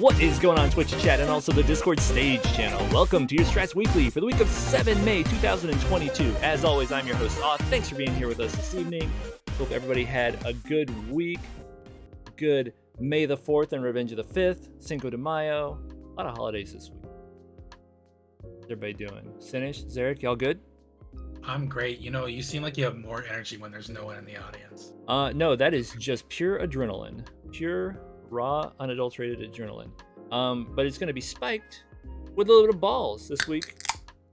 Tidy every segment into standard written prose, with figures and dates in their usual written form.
What is going on Twitch chat and also the Discord stage channel? Welcome to your Strats Weekly for the week of 7 May 2022. As always, I'm your host, Auth. Thanks for being here with us this evening. Hope everybody had a good week. Good May the 4th and Revenge of the 5th. Cinco de Mayo. A lot of holidays this week. How's everybody doing? Sinish, Zarek, y'all good? I'm great. You know, you seem like you have more energy when there's no one in the audience. No, that is just pure adrenaline. Pure raw, unadulterated adrenaline. But it's going to be spiked with a little bit of Bawls this week.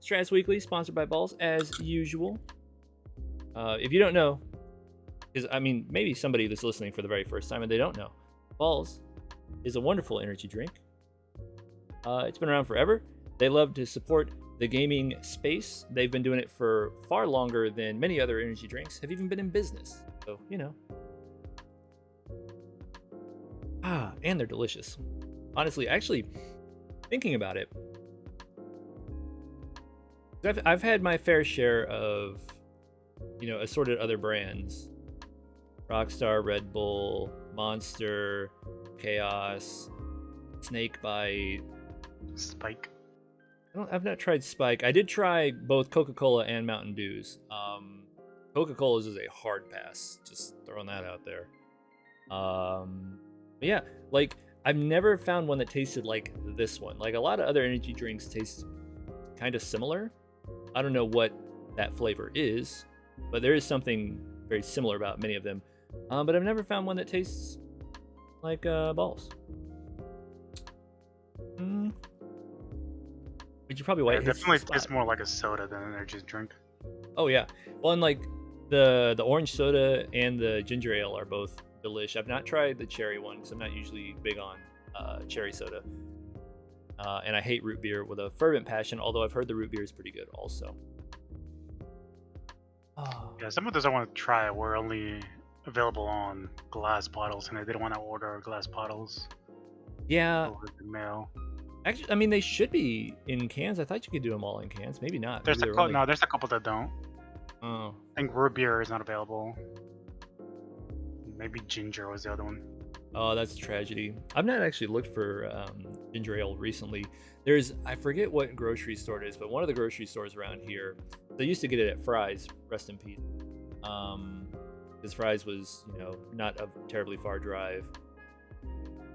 Strats Weekly, sponsored by Bawls, as usual. If you don't know, because I mean, maybe somebody that's listening for the very first time and they don't know, Bawls is a wonderful energy drink. It's been around forever. They love to support the gaming space. They've been doing it for far longer than many other energy drinks have even been in business. So, you know. And they're delicious. Honestly, actually, thinking about it, I've had my fair share of, assorted other brands. Rockstar, Red Bull, Monster, Chaos, Snakebite. Spike. I've not tried Spike. I did try both Coca-Cola and Mountain Dews. Coca-Cola's is a hard pass. Just throwing that out there. But yeah, like, I've never found one that tasted like this one. Like, a lot of other energy drinks taste kind of similar. I don't know what that flavor is, but there is something very similar about many of them. But I've never found one that tastes like Bawls. But you probably It definitely tastes more like a soda than an energy drink. Oh yeah. Well, and like the orange soda and the ginger ale are both delish. I've not tried the cherry one because I'm not usually big on cherry soda. And I hate root beer with a fervent passion, although I've heard the root beer is pretty good also. Yeah, some of those I want to try were only available on glass bottles, and I didn't want to order glass bottles. Yeah. Over the mail. Actually, I mean, they should be in cans. I thought you could do them all in cans. Maybe not. There's Maybe no, there's a couple that don't. Oh. I think root beer is not available. Maybe ginger was the other one. Oh, that's a tragedy. I've not actually looked for ginger ale recently. I forget what grocery store it is, but one of the grocery stores around here, they used to get it at Fry's, rest in peace. Because Fry's was, not a terribly far drive.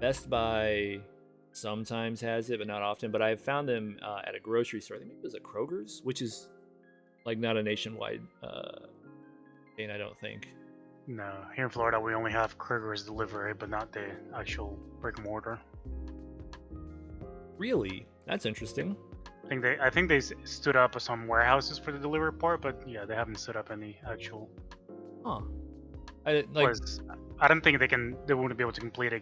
Best Buy sometimes has it, but not often. But I've found them at a grocery store. I think it was at Kroger's, which is like not a nationwide chain, I don't think. No, here in Florida we only have Kroger's delivery, but not the actual brick and mortar. Really? That's interesting. I think they stood up some warehouses for the delivery part, but yeah, they haven't stood up any actual. Huh. I don't think they wouldn't be able to compete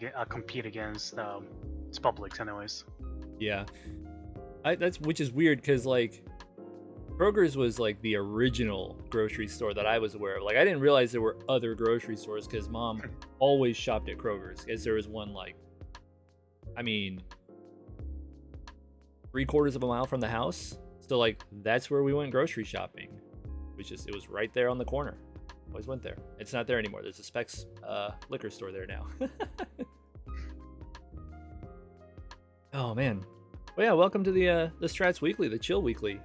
against Publix anyways. Yeah, which is weird because like Kroger's was like the original grocery store that I was aware of. Like, I didn't realize there were other grocery stores because Mom always shopped at Kroger's, as there was one like, I mean, 3/4 of a mile from the house. So like that's where we went grocery shopping. It was right there on the corner. Always went there. It's not there anymore. There's a Specs liquor store there now. Oh man. Well, yeah, welcome to the Strats Weekly, the Chill Weekly.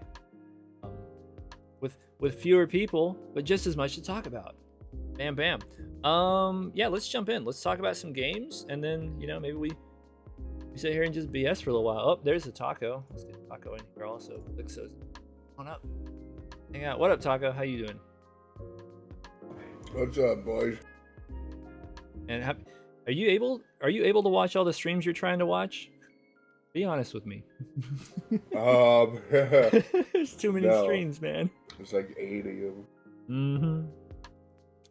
With fewer people, but just as much to talk about. Bam, bam. Yeah, let's jump in. Let's talk about some games, and then maybe we sit here and just BS for a little while. Oh, there's a Taco. Let's get Taco in here also. Look, so come on up, hang out. What up, Taco? How you doing? What's up, boys? And are you able to watch all the streams you're trying to watch? Be honest with me. There's too many streams, man. There's like 80 of them. Mm-hmm.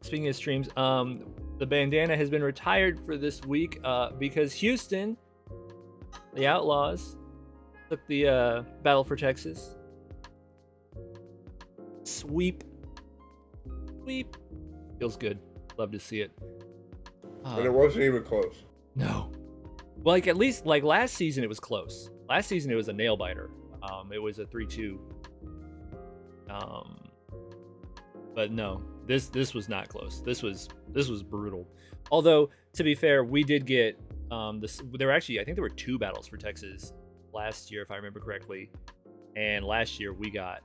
Speaking of streams, the bandana has been retired for this week because Houston, the Outlaws, took the Battle for Texas. Sweep. Feels good. Love to see it. And it wasn't even close. No. Well, like at least like last season it was close. Last season it was a nail biter. It was a 3-2. But no, this was not close. This was brutal. Although to be fair, we did get there were actually, I think there were 2 battles for Texas last year if I remember correctly. And last year we got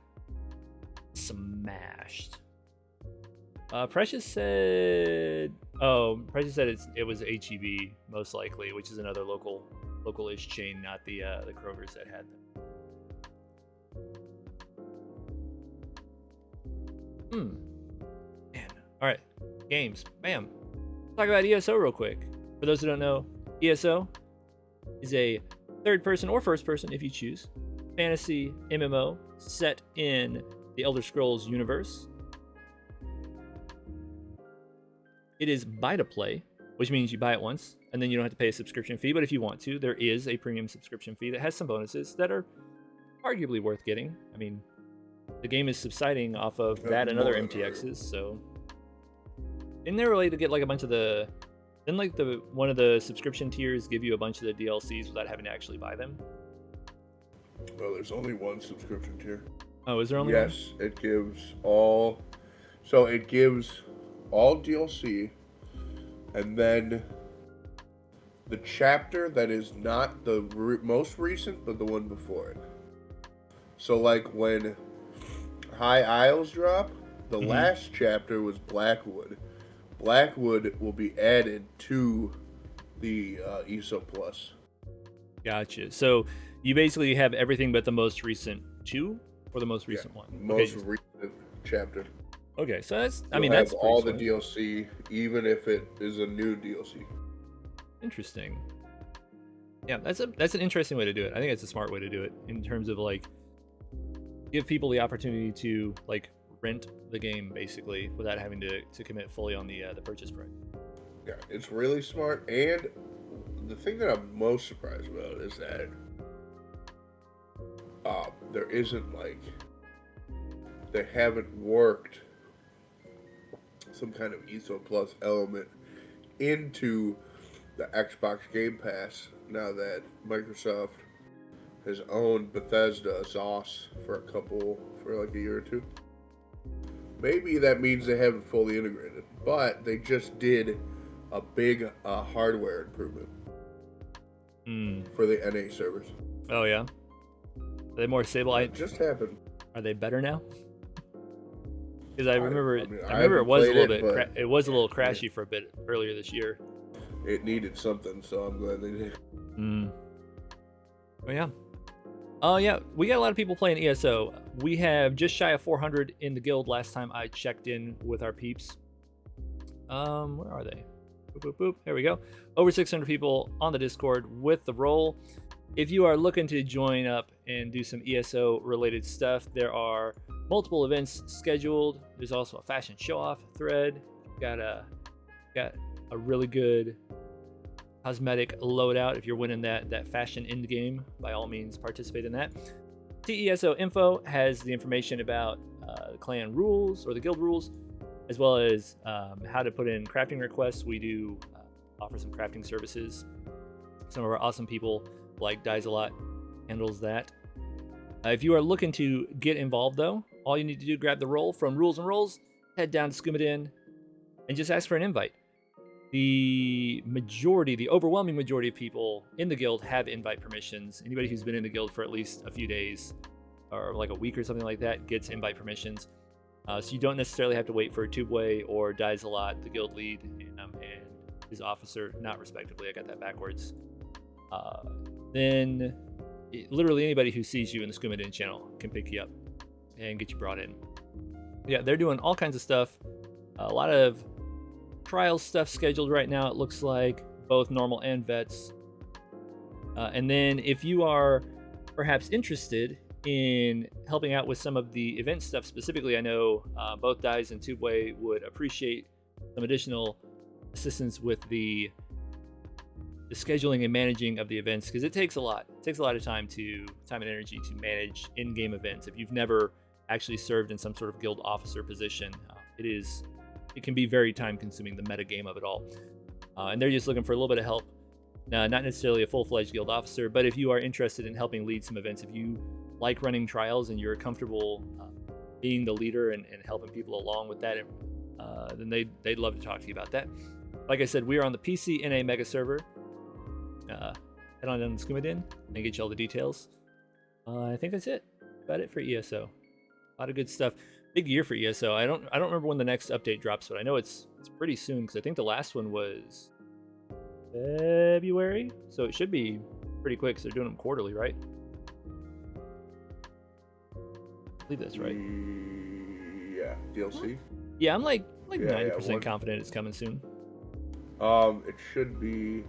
smashed. Precious said it was HEB most likely, which is another local-ish chain, not the Kroger's that had them. Man. All right, games. Bam. Talk about ESO real quick. For those who don't know, ESO is a third-person or first-person, if you choose, fantasy MMO set in the Elder Scrolls universe. It is buy to play, which means you buy it once and then you don't have to pay a subscription fee. But if you want to, there is a premium subscription fee that has some bonuses that are arguably worth getting. I mean, the game is subsiding off of that and other MTXs, so in there really to get like a bunch of the one of the subscription tiers give you a bunch of the DLCs without having to actually buy them. Well, there's only one subscription tier. Oh, is there only one? Yes, it gives all. So it gives all DLC, and then the chapter that is not the most recent, but the one before it. So like when High Isles drop, the last chapter was Blackwood. Blackwood will be added to the ESO Plus. Gotcha. So you basically have everything but the most recent 2 or the most recent one? Most recent chapter. Okay, so that's You'll that's have all pretty the sweet. DLC, even if it is a new DLC. Interesting. Yeah, that's an interesting way to do it. I think it's a smart way to do it in terms of like give people the opportunity to like rent the game basically without having to commit fully on the purchase price. Yeah, it's really smart, and the thing that I'm most surprised about is that there isn't like they haven't worked some kind of ESO Plus element into the Xbox Game Pass now that Microsoft has owned Bethesda sauce for like a year or 2. Maybe that means they haven't fully integrated, but they just did a big hardware improvement for the NA servers. Oh yeah, are they more stable? It just happened. Are they better now? Because I remember it haven't was a played little it, bit it was a little crashy for a bit earlier this year. It needed something, so I'm glad they did. Oh yeah. Oh yeah, we got a lot of people playing ESO. We have just shy of 400 in the guild last time I checked in with our peeps. Where are they? Boop, boop, boop. There we go. Over 600 people on the Discord with the roll. If you are looking to join up and do some ESO related stuff, there are multiple events scheduled. There's also a fashion show-off thread. Got a really good cosmetic loadout. If you're winning that fashion end game, by all means participate in that. TESO info has the information about the clan rules or the guild rules, as well as how to put in crafting requests. We do offer some crafting services. Some of our awesome people like Dies a Lot handles that. If you are looking to get involved though, all you need to do, grab the roll from Rules and Rolls, head down to Scoomadin, and just ask for an invite. The overwhelming majority of people in the guild have invite permissions. Anybody who's been in the guild for at least a few days or like a week or something like that gets invite permissions. So you don't necessarily have to wait for Tubeway or Dies a Lot, the guild lead, and his officer, not respectively. I got that backwards. Then literally anybody who sees you in the Scoomadin channel can pick you up and get you brought in. Yeah, they're doing all kinds of stuff. A lot of trial stuff scheduled right now, it looks like, both normal and vets. And then if you are perhaps interested in helping out with some of the event stuff specifically, I know both Dies and Tubeway would appreciate some additional assistance with the scheduling and managing of the events, because it takes a lot. It takes a lot of time and energy to manage in-game events. If you've never actually served in some sort of guild officer position, it can be very time-consuming, the meta game of it all. And they're just looking for a little bit of help. Not necessarily a full-fledged guild officer, but if you are interested in helping lead some events, if you like running trials and you're comfortable being the leader and helping people along with that, then they'd love to talk to you about that. Like I said, we are on the PC NA Mega server. Head on down to Skumadin and get you all the details. I think that's it. About it for ESO. A lot of good stuff. Big year for ESO. I don't remember when the next update drops, but I know it's pretty soon, because I think the last one was February, so it should be pretty quick, because they're doing them quarterly, right? I believe that's right. Yeah, DLC. Yeah, I'm like 90% 1 confident it's coming soon. It should be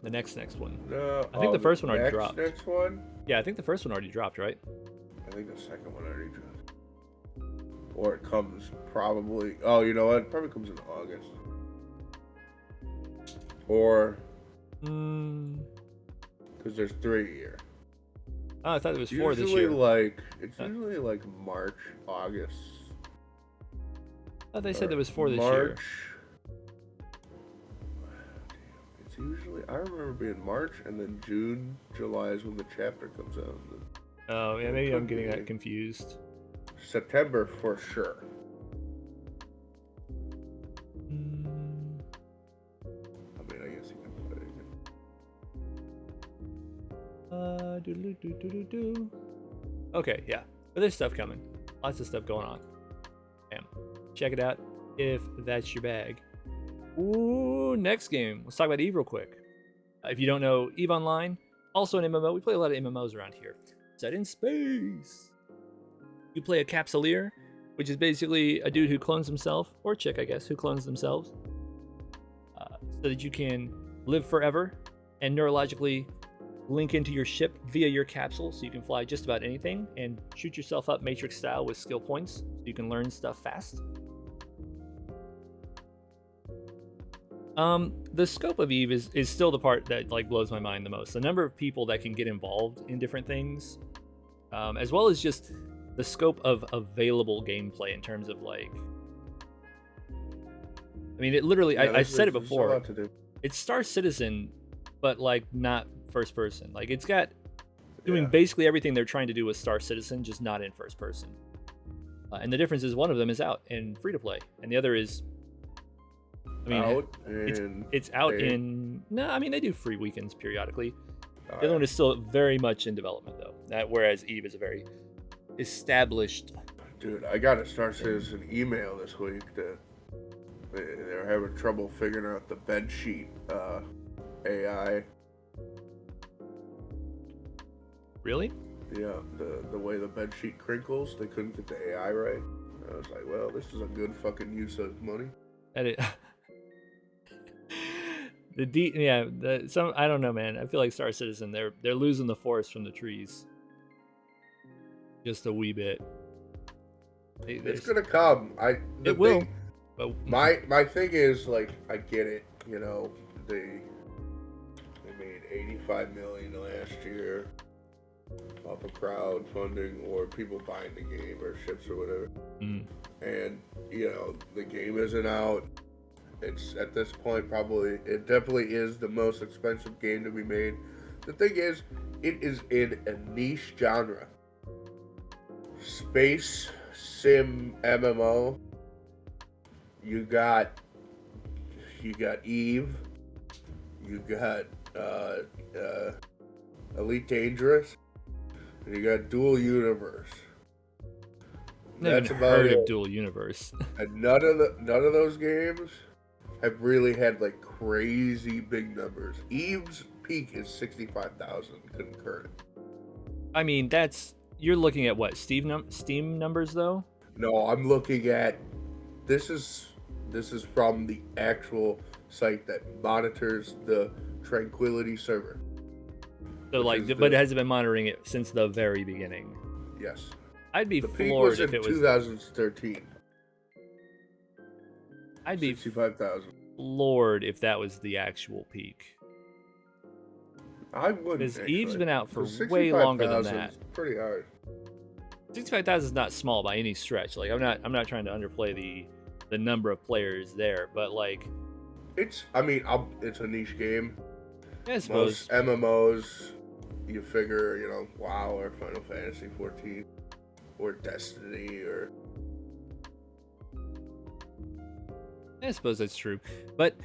The next one. no. I think the first one already dropped. Next one. Yeah, I think the first one already dropped, right? I think the second one already dropped. Or it comes probably. Oh, you know what? It probably comes in August. Or because there's 3 a year. Oh, I thought it was 4 this year. It's usually like March, August. I thought they said there was 4 this year. March. It's usually, I remember being March, and then June, July is when the chapter comes out. Oh, yeah, maybe I'm getting that confused. September for sure. I mean, I guess you can play it again. Okay, yeah. But there's stuff coming. Lots of stuff going on. Bam. Check it out if that's your bag. Ooh, next game. Let's talk about Eve real quick. If you don't know, Eve Online, also an MMO. We play a lot of MMOs around here. Set in space. You play a capsuleer, which is basically a dude who clones himself, or a chick, I guess, who clones themselves, so that you can live forever and neurologically link into your ship via your capsule, so you can fly just about anything and shoot yourself up Matrix style with skill points, so you can learn stuff fast. The scope of Eve is still the part that like blows my mind the most. The number of people that can get involved in different things, as well as just the scope of available gameplay in terms of like, I mean, it literally, Yeah, I said it there's a before, lot to do. it's Star Citizen, but like not first person. Like it's got doing Yeah. basically everything they're trying to do with Star Citizen, just not in first person. And the difference is one of them is out and free to play, and the other is, I mean, Out and it's out paid. in, no, I mean, they do free weekends periodically. The other Alright. one is still very much in development though. Whereas Eve is a very established. Dude, I got a Star Citizen email this week that they're having trouble figuring out the bed sheet AI. Really? Yeah, the way the bed sheet crinkles, they couldn't get the AI right. I was like, well, this is a good fucking use of money. And it, I don't know, man. I feel like Star Citizen, they're losing the forest from the trees. Just a wee bit. It's gonna come. It will. But My thing is, like, I get it. You know, they made $85 million last year off of crowdfunding or people buying the game or ships or whatever. And you know, the game isn't out. It's at this point it definitely is the most expensive game to be made. The thing is, it is in a niche genre. Space sim MMO. You got Eve. You got Elite Dangerous. And you got Dual Universe. never That's even about heard it. of Dual Universe. And none of those games have really had like crazy big numbers. Eve's peak is 65,000 concurrent. I mean, you're looking at what, Steam numbers though? No, I'm looking at this is from the actual site that monitors the Tranquility server. So like, but it hasn't been monitoring it since the very beginning. Yes. I'd be The peak floored was if in it was. 2013. I'd be 65,000. floored if that was the actual peak. I wouldn't. Because Eve's actually. been out for 'Cause way longer than 65,000 that. is pretty hard. 65,000 is not small by any stretch. Like I'm not trying to underplay the number of players there, but like It's a niche game. I suppose Most MMOs, you figure, WoW or Final Fantasy 14 or Destiny or I suppose that's true. But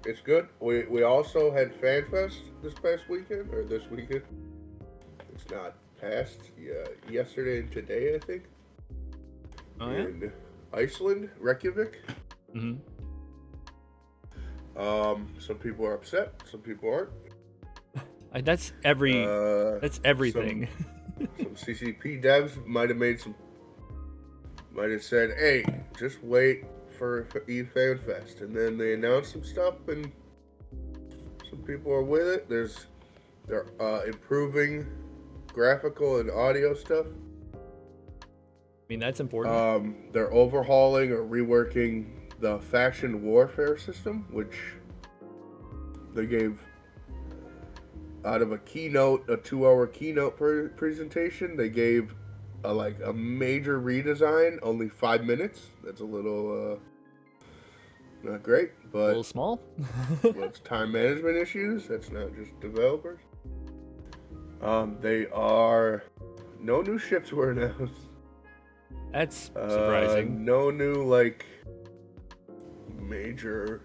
it's good. We also had FanFest this past weekend, or this weekend. It's not past. Yeah, yesterday and today, I think. oh yeah. In Iceland, Reykjavik. Mm-hmm. Some people are upset. Some people aren't. That's everything. Some CCP devs might have said, "Hey, just wait for Eve FanFest," and then they announced some stuff, and some people are with it. They're improving graphical and audio stuff. I mean, that's important. They're overhauling or reworking the faction warfare system, which they gave out of a 2-hour keynote presentation. They gave a major redesign, only 5 minutes. That's a little not great, A but little small. well, it's time management issues. That's not just developers. No new ships were announced. That's surprising. No new major,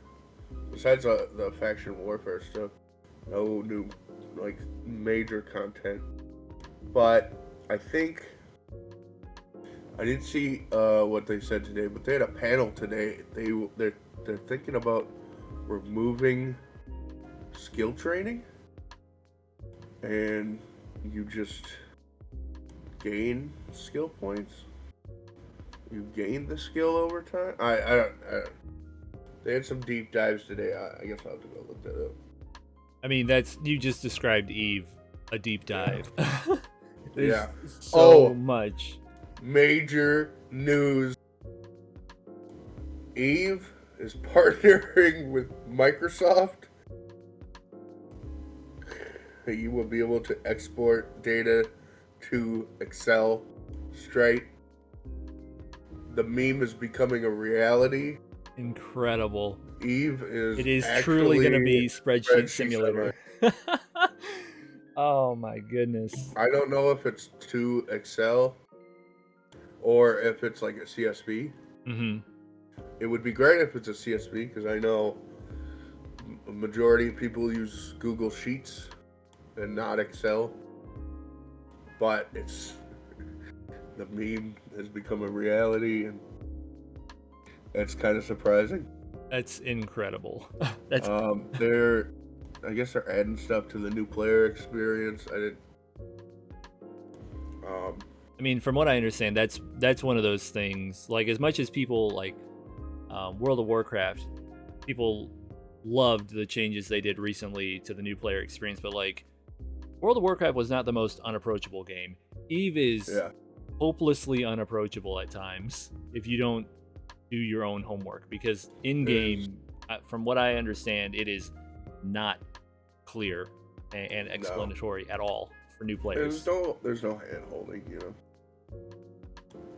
besides the faction warfare stuff. No new major content. But I think I didn't see what they said today, but they had a panel today. They're thinking about removing skill training, and you just gain skill points. You gain the skill over time. I don't. They had some deep dives today. I guess I'll have to go look that up. I mean, you just described Eve a deep dive. There's Yeah. so much. Major news. Eve is partnering with Microsoft. You will be able to export data to Excel straight. The meme is becoming a reality. Incredible. Eve is. It is truly going to be spreadsheet simulator. Oh my goodness. I don't know if it's to Excel or if it's like a CSV. Mm-hmm. It would be great if it's a CSV, because I know a majority of people use Google Sheets and not Excel. But the meme has become a reality, and that's kind of surprising. That's incredible. That's I guess they're adding stuff to the new player experience. I mean, from what I understand, that's one of those things. Like, as much as people like World of Warcraft, people loved the changes they did recently to the new player experience, but like World of Warcraft was not the most unapproachable game. Eve is hopelessly unapproachable at times if you don't do your own homework, because in game, from what I understand, it is not clear and explanatory at all for new players. There's no hand holding,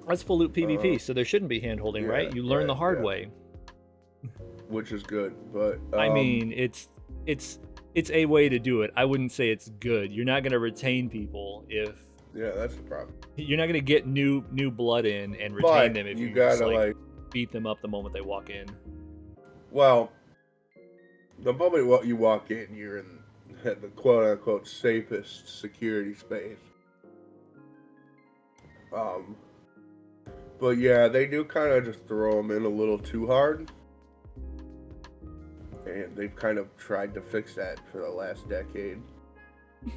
That's full loop PvP, so there shouldn't be hand holding, right? You learn the hard way, which is good. But I mean, it's a way to do it. I wouldn't say it's good. You're not going to retain people if that's the problem. You're not going to get new blood in and retain them if you gotta just beat them up the moment they walk in. Well, the moment you walk in, you're in the quote-unquote safest security space. But yeah, they do kind of just throw them in a little too hard. And they've kind of tried to fix that for the last decade.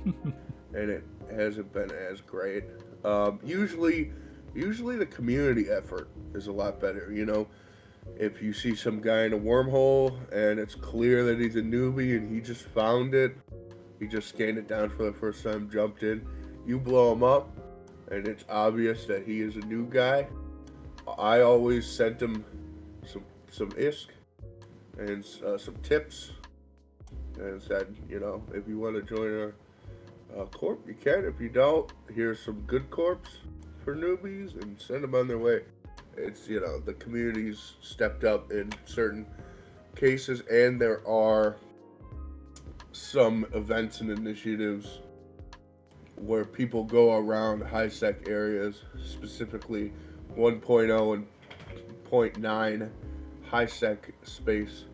And it hasn't been as great. Usually the community effort is a lot better, If you see some guy in a wormhole and it's clear that he's a newbie and he just found it, he just scanned it down for the first time, jumped in, you blow him up, and it's obvious that he is a new guy, I always sent them some ISK and some tips, and said, if you want to join our corp, you can. If you don't, here's some good corps for newbies, and send them on their way. It's, the community's stepped up in certain cases, and there are some events and initiatives where people go around high-sec areas, specifically 1.0 and 0.9 high-sec space,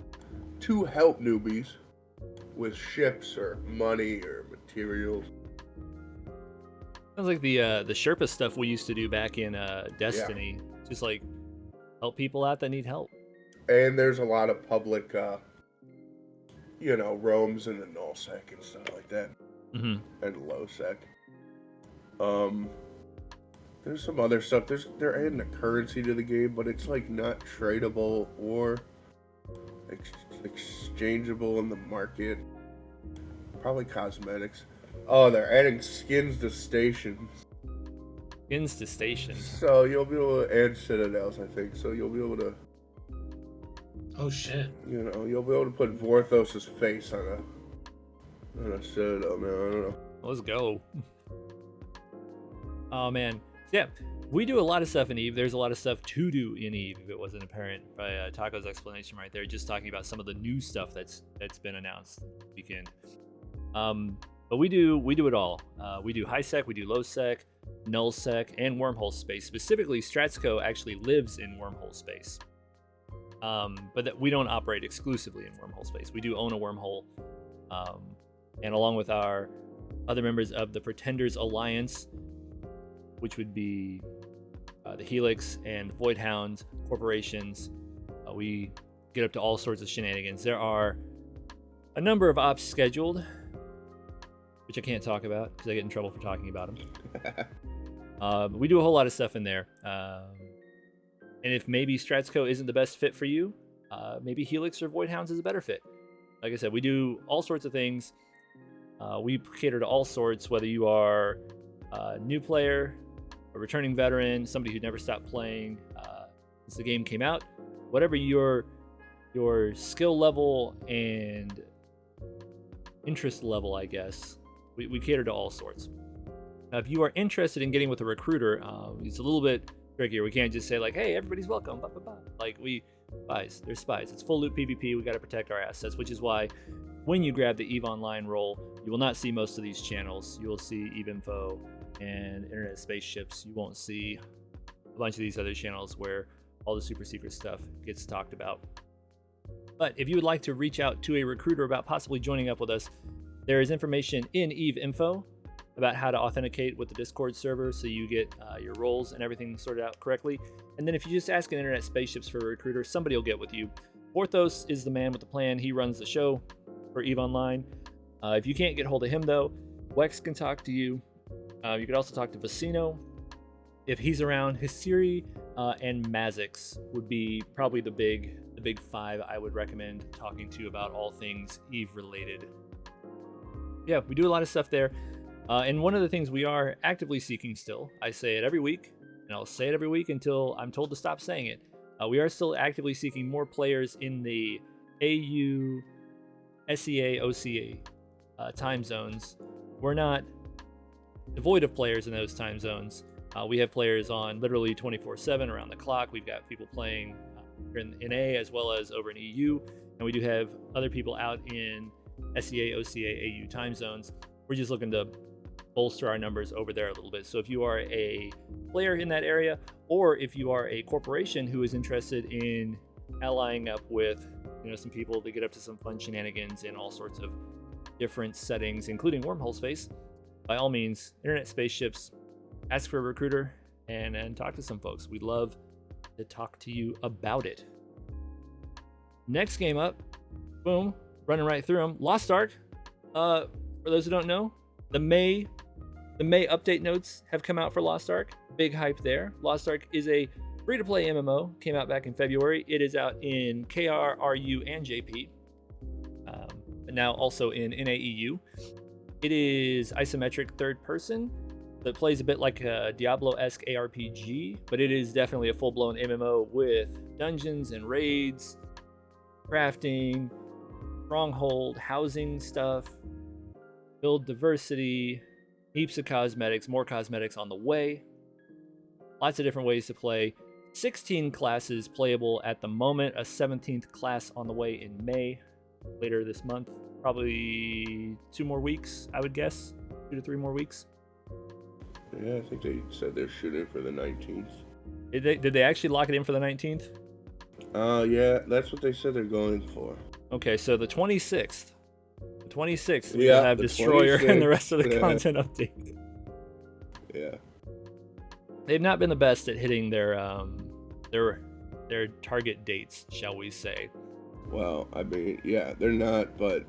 to help newbies with ships or money or materials. Sounds like the Sherpa stuff we used to do back in Destiny. Yeah. Just like help people out that need help. And there's a lot of public, roams in the nullsec and stuff like that, and lowsec. There's some other stuff. They're adding a currency to the game, but it's like not tradable or exchangeable in the market. Probably cosmetics. Oh, they're adding skins to stations. Skins to stations. So you'll be able to add citadels, I think. So you'll be able to. Oh shit. You'll be able to put Vorthos's face on a citadel now. I don't know. Let's go. Oh man. Yeah. We do a lot of stuff in EVE. There's a lot of stuff to do in EVE, if it wasn't apparent by Taco's explanation right there, just talking about some of the new stuff that's been announced this weekend. But we do it all. We do high sec, we do low sec, null sec, and wormhole space. Specifically, Stratsco actually lives in wormhole space. But we don't operate exclusively in wormhole space. We do own a wormhole. And along with our other members of the Pretenders Alliance, which would be the Helix and Voidhound corporations, we get up to all sorts of shenanigans. There are a number of ops scheduled, which I can't talk about because I get in trouble for talking about them. We do a whole lot of stuff in there. And if maybe Stratsco isn't the best fit for you, maybe Helix or Voidhounds is a better fit. Like I said, we do all sorts of things. We cater to all sorts, whether you are a new player, a returning veteran, somebody who never stopped playing since the game came out. Whatever your skill level and interest level, I guess, we cater to all sorts. Now, if you are interested in getting with a recruiter, it's a little bit trickier. We can't just say like, hey, everybody's welcome. Blah, blah, blah. Like there's spies. It's full loot PvP. We got to protect our assets, which is why when you grab the EVE Online role, you will not see most of these channels. You will see EVE Info and Internet Spaceships. You won't see a bunch of these other channels where all the super secret stuff gets talked about. But if you would like to reach out to a recruiter about possibly joining up with us, there is information in EVE Info about how to authenticate with the Discord server so you get your roles and everything sorted out correctly. And then if you just ask an Internet Spaceships for a recruiter, somebody will get with you. Vorthos is the man with the plan. He runs the show for EVE Online. If you can't get hold of him, though, Wex can talk to you. You could also talk to Vicino. If he's around, Hisiri and Mazix would be probably the big five I would recommend talking to about all things EVE related. Yeah, we do a lot of stuff there. And one of the things we are actively seeking still, I say it every week, and I'll say it every week until I'm told to stop saying it. We are still actively seeking more players in the AU, SEA, OCA time zones. We're not devoid of players in those time zones. We have players on literally 24/7 around the clock. We've got people playing in A as well as over in EU, and we do have other people out in SEA, OCA, AU time zones. We're just looking to bolster our numbers over there a little bit. So if you are a player in that area, or if you are a corporation who is interested in allying up with some people to get up to some fun shenanigans in all sorts of different settings, including wormhole space, by all means, Internet Spaceships, ask for a recruiter and talk to some folks. We'd love to talk to you about it. Next game up, boom, running right through them. Lost Ark. For those who don't know, the May update notes have come out for Lost Ark. Big hype there. Lost Ark is a free-to-play MMO. Came out back in February. It is out in KR, RU, and JP. But now also in NAEU. It is isometric third person. that plays a bit like a Diablo-esque ARPG, but it is definitely a full-blown MMO with dungeons and raids, crafting, stronghold, housing stuff, build diversity, heaps of cosmetics, more cosmetics on the way. Lots of different ways to play. 16 classes playable at the moment, a 17th class on the way in May, later this month. Probably 2 more weeks, I would guess. 2 to 3 more weeks. Yeah, I think they said they're shooting for the 19th. Did they actually lock it in for the 19th? Yeah, that's what they said they're going for. Okay, so the 26th. The 26th, Yeah, we'll have the Destroyer and the 26th, rest of the yeah. content update. Yeah. They've not been the best at hitting their target dates, shall we say. Well, I mean, yeah, they're not, but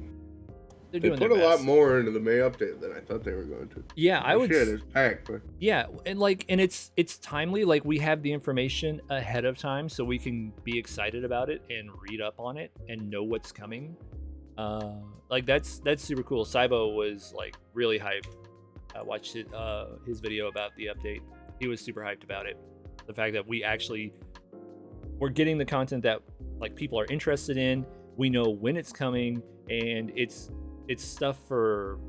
They're they doing put their a lot best. more into the May update than I thought they were going to. Yeah, I would. Shit, it's packed, but Yeah, and it's timely. Like, we have the information ahead of time, so we can be excited about it and read up on it and know what's coming. Like, that's super cool. Saibo was like really hyped. I watched his video about the update. He was super hyped about it. The fact that we're getting the content that like people are interested in. We know when it's coming, and it's stuff for.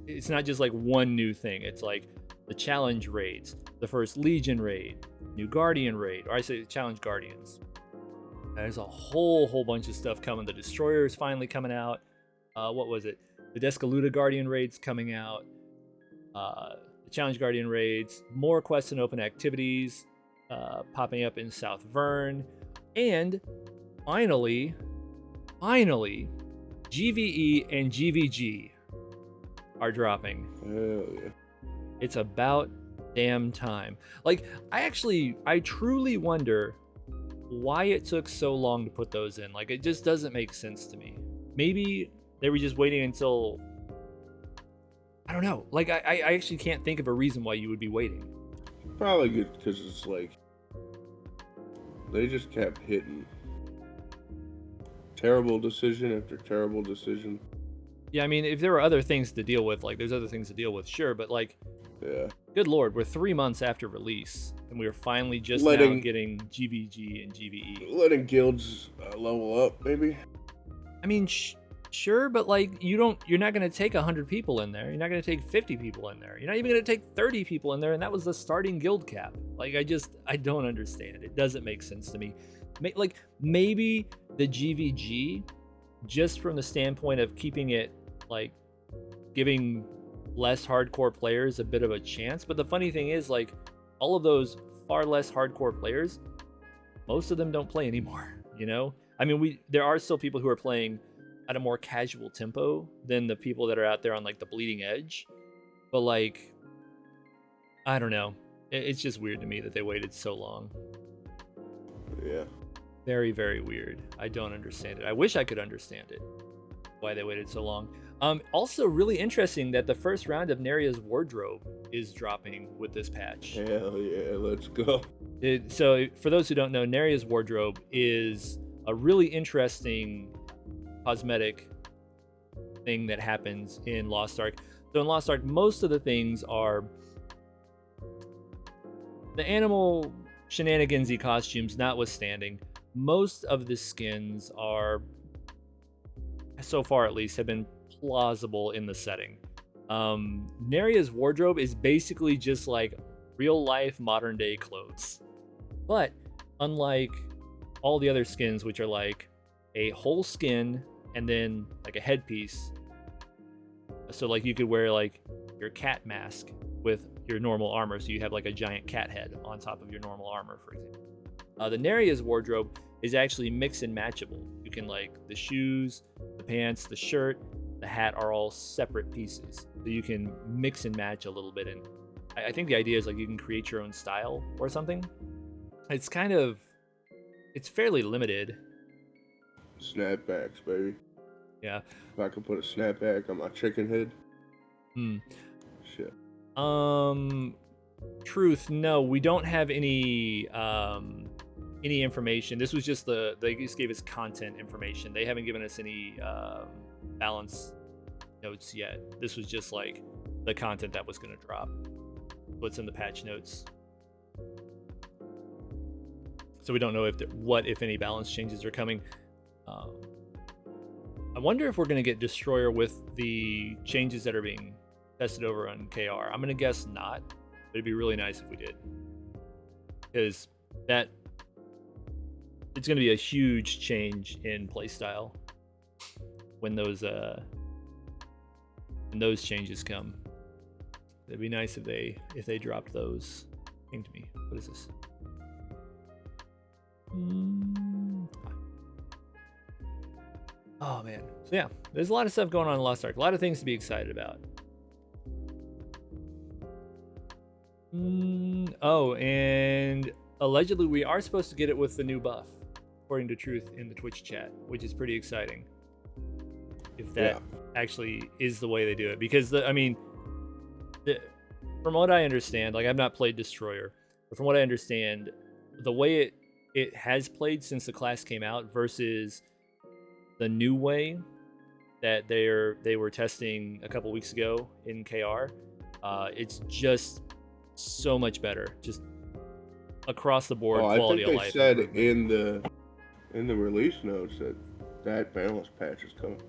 It's not just like one new thing. It's like the challenge raids, the first Legion raid, new Guardian raid, or I say challenge Guardians. There's a whole bunch of stuff coming. The Destroyer is finally coming out. What was it? The Descaluda Guardian raids coming out. The challenge Guardian raids, more quests and open activities popping up in South Vern, and finally, GVE and GVG are dropping. hell yeah. It's about damn time. Like, I truly wonder why it took so long to put those in. Like, it just doesn't make sense to me. Maybe they were just waiting until, I don't know. Like, I actually can't think of a reason why you would be waiting. Probably good because it's like they just kept hitting terrible decision after terrible decision. Yeah, I mean, if there were other things to deal with, like, there's other things to deal with, sure, but like, Yeah. good lord, we're 3 months after release, and we are finally just now getting GVG and GVE. Letting guilds level up, maybe. I mean, sure, but like, you're not going to take 100 people in there. You're not going to take 50 people in there. You're not even going to take 30 people in there, and that was the starting guild cap. Like, I don't understand. It doesn't make sense to me. Like, maybe the GVG, just from the standpoint of keeping it, like, giving less hardcore players a bit of a chance. But the funny thing is, like, all of those far less hardcore players, most of them don't play anymore, you know? I mean, there are still people who are playing at a more casual tempo than the people that are out there on, like, the bleeding edge. But, like, I don't know. It's just weird to me that they waited so long. Yeah. Very, very weird. I don't understand it. I wish I could understand it, why they waited so long. Also, really interesting that the first round of Neria's Wardrobe is dropping with this patch. Hell yeah, let's go. So, for those who don't know, Neria's Wardrobe is a really interesting cosmetic thing that happens in Lost Ark. So in Lost Ark, most of the things are the animal shenanigansy costumes notwithstanding. Most of the skins are, so far at least, have been plausible in the setting. Neria's Wardrobe is basically just like real life modern day clothes. But unlike all the other skins, which are like a whole skin and then like a headpiece, so like you could wear like your cat mask with your normal armor, so you have like a giant cat head on top of your normal armor, for example. The Neria's Wardrobe is actually mix and matchable. You can, like, the shoes, the pants, the shirt, the hat are all separate pieces, so you can mix and match a little bit. And I think the idea is like you can create your own style or something. It's fairly limited. Snapbacks, baby. Yeah. If I could put a snapback on my chicken head. Shit. Truth, no, we don't have any information. This was just they just gave us content information. They haven't given us any balance notes yet. This was just like the content that was going to drop. what's in the patch notes. So we don't know what, if any, balance changes are coming. I wonder if we're going to get Destroyer with the changes that are being tested over on KR. I'm going to guess not, but it'd be really nice if we did. Because it's going to be a huge change in playstyle when those changes come. It'd be nice if they dropped those. Came to me. What is this? Oh man. So yeah, there's a lot of stuff going on in Lost Ark. A lot of things to be excited about. Oh, and allegedly we are supposed to get it with the new buff, according to Truth in the Twitch chat, which is pretty exciting. If that actually is the way they do it, because from what I understand, like I've not played Destroyer, but from what I understand, the way it has played since the class came out versus the new way that they were testing a couple weeks ago in KR, it's just so much better, just across the board quality of life. I think they said in the release notes that balance patch is coming.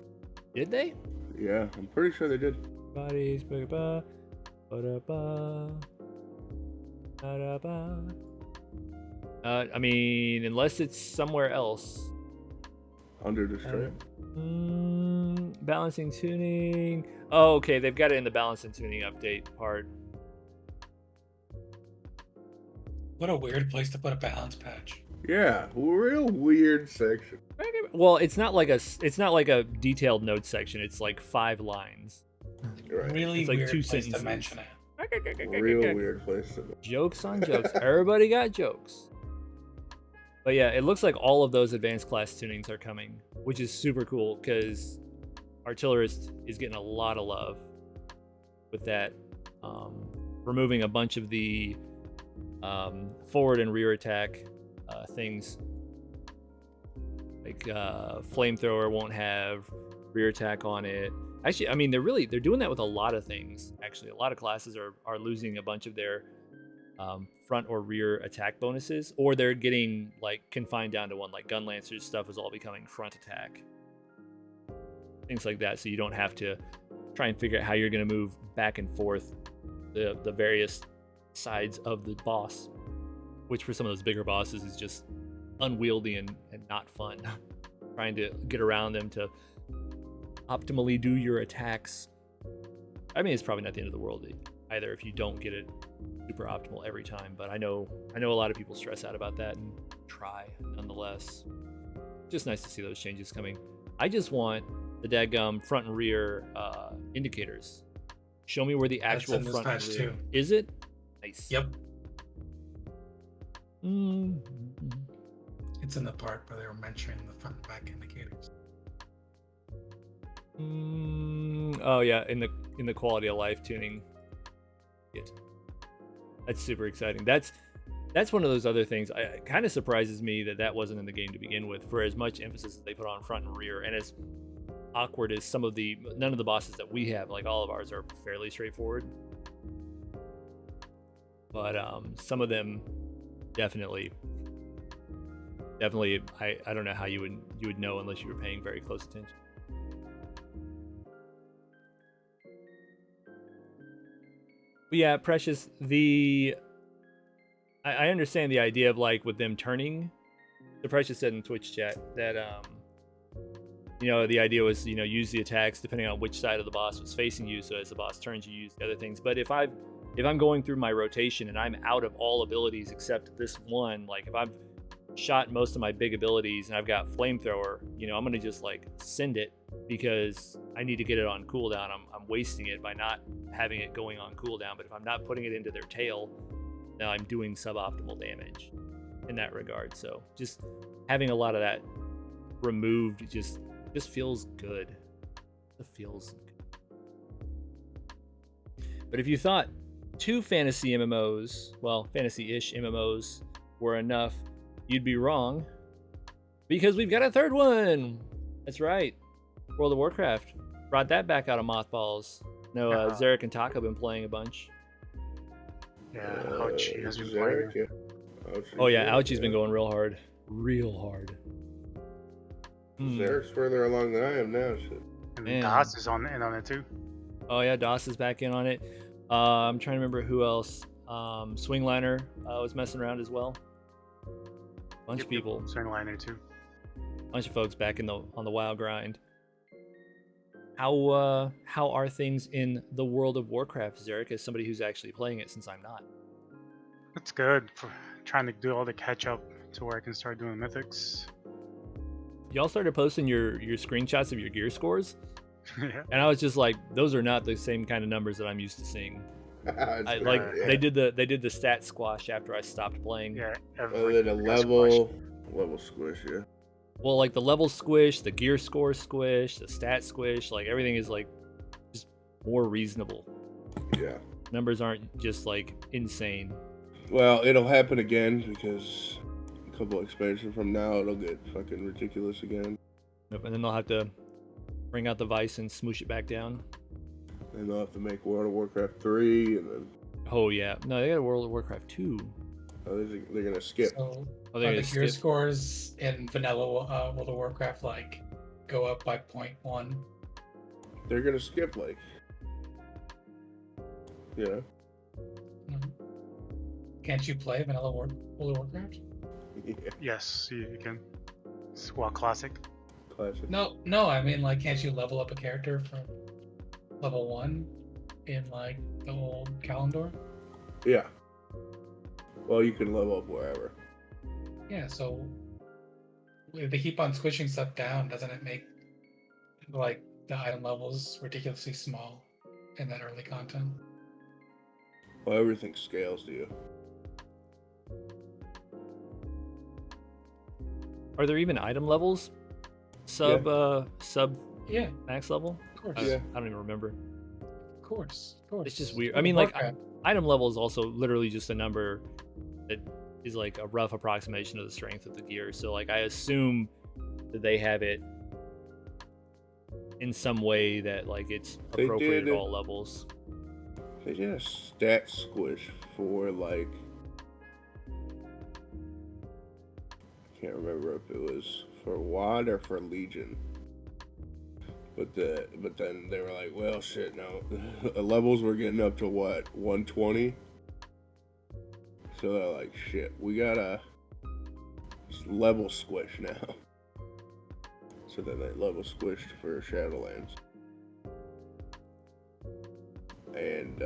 Did they? Yeah, I'm pretty sure they did. Bodies, I mean, unless it's somewhere else. Under Destroyer. Balancing tuning. Oh, okay, they've got it in the balance and tuning update part. What a weird place to put a balance patch. Yeah, real weird section. Well, it's not like a detailed notes section. It's like 5 lines. Right. Really it's like weird 2 place sentences. to mention it. Real weird place to. Jokes on jokes. Everybody got jokes. But yeah, it looks like all of those advanced class tunings are coming, which is super cool because Artillerist is getting a lot of love with that. Removing a bunch of the forward and rear attack things. Like Flamethrower won't have rear attack on it. Actually, I mean, they're doing that with a lot of things. Actually, a lot of classes are losing a bunch of their front or rear attack bonuses, or they're getting like confined down to one. Like Gunlancer's stuff is all becoming front attack, things like that. So you don't have to try and figure out how you're going to move back and forth the various sides of the boss, which for some of those bigger bosses is just unwieldy and not fun. Trying to get around them to optimally do your attacks. I mean, it's probably not the end of the world either if you don't get it super optimal every time, but I know a lot of people stress out about that and try nonetheless. Just nice to see those changes coming. I just want the dadgum front and rear indicators. Show me where the actual front and rear too. Is it? Nice. Yep. It's in the part where they were mentioning the front and back indicators. Oh yeah, in the quality of life tuning. That's super exciting. That's one of those other things. It kind of surprises me that wasn't in the game to begin with. For as much emphasis as they put on front and rear, and as awkward as none of the bosses that we have, like all of ours, are fairly straightforward. But some of them definitely. I don't know how you would know unless you were paying very close attention. But yeah, Precious, I understand the idea of like with them turning. The Precious said in Twitch chat that the idea was use the attacks depending on which side of the boss was facing you. So as the boss turns, you use the other things. But if I'm going through my rotation and I'm out of all abilities except this one, like if I've shot most of my big abilities and I've got Flamethrower, I'm gonna just like send it because I need to get it on cooldown. I'm wasting it by not having it going on cooldown. But if I'm not putting it into their tail, now I'm doing suboptimal damage in that regard. So just having a lot of that removed just feels good. It feels good. But if you thought 2 fantasy MMOs, well, fantasy-ish MMOs were enough, you'd be wrong, because we've got a 3rd one. That's right, World of Warcraft brought that back out of mothballs. No, Zarek and Taka have been playing a bunch. Yeah, Ouchie has been Zarek, playing. yeah. Ouchie, Oh yeah, Zarek, Ouchie's been going real hard. Real hard. Zarek's further along than I am now. Shit. And Man. Das is on it too. Oh yeah, Doss is back in on it. I'm trying to remember who else. Swingliner was messing around as well. Bunch of people. Swingliner too. Bunch of folks back on the WoW grind. How are things in the world of Warcraft, Zarek, as somebody who's actually playing it since I'm not? It's good for trying to do all the catch up to where I can start doing mythics. Y'all started posting your screenshots of your gear scores, Yeah. and I was just like, those are not the same kind of numbers that I'm used to seeing. They did the stat squash after I stopped playing. Yeah. Then a level squish, yeah. Well, like the level squish, the gear score squish, the stat squish, like everything is like just more reasonable. Yeah. Numbers aren't just like insane. Well, it'll happen again because a couple expansions from now it'll get fucking ridiculous again. Yep, and then they'll have to bring out the vice and smoosh it back down. And they'll have to make World of Warcraft 3, and then Oh yeah, no, they got a World of Warcraft 2. they're gonna skip. So Oh, are they're the gonna gear skip. scores in vanilla World of Warcraft like go up by 0.1? They're gonna skip, like, you know. Mhm. Can't you play vanilla World of Warcraft? Yeah, Yes, you can. It's WoW Classic. classic. No, I mean like can't you level up a character from level 1 in like the old Kalendor? Yeah. Well, you can level up wherever. Yeah, so if they keep on squishing stuff down, doesn't it make like the item levels ridiculously small in that early content? Well, everything scales to you. Are there even item levels? Sub Yeah, max level? of course. Yeah. I don't even remember. Of course. It's just weird. World I of mean, like, Warcraft. item level is also literally just a number that is like a rough approximation of the strength of the gear. So like I assume that they have it in some way that like it's They appropriate did at it. all levels. They did a stat squish for, like, I can't remember if it was for WoD or for Legion. But then they were like, well, shit, no. Levels were getting up to what, 120? So they're like, shit, we gotta level squish now. So then they level squished for Shadowlands. And,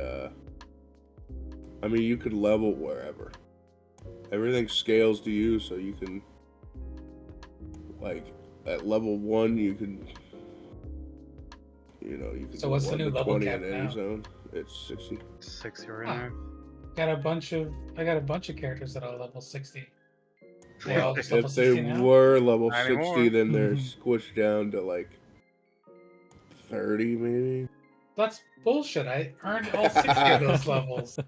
I mean, you could level wherever. Everything scales to you, so you can, like, at level 1, you can, you know, you can So do what's the 1 new to level 20 cap in any now? zone. It's 60. 60 right Huh. now. I got a bunch of characters that are level 60. They all just If level they 60 now? were level Not 60, anymore. then they're squished down to, like, 30, maybe? That's bullshit. I earned all 60 of those levels.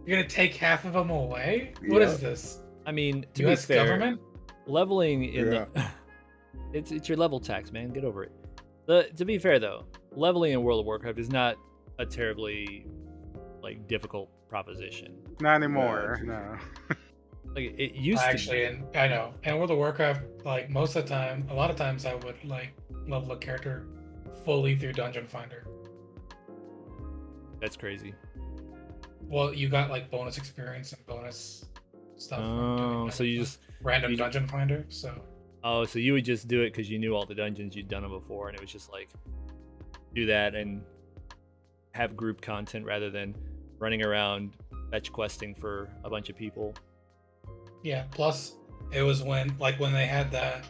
You're gonna take half of them away? What Yeah. is this? I mean, to US be fair, government? leveling in the it's your level tax, man. Get over it. To be fair though, leveling in World of Warcraft is not a terribly like difficult proposition. Not anymore. it's- No. Like it used Actually, and I know. In World of Warcraft, like most of the time, a lot of times I would like level a character fully through Dungeon Finder. That's crazy. Well, you got like bonus experience and bonus stuff. from doing Oh, so you Dungeon just random you- Dungeon Finder. So so you would just do it because you knew all the dungeons, you'd done them before, and it was just like do that and have group content rather than running around fetch questing for a bunch of people. yeah. Plus, it was when they had that,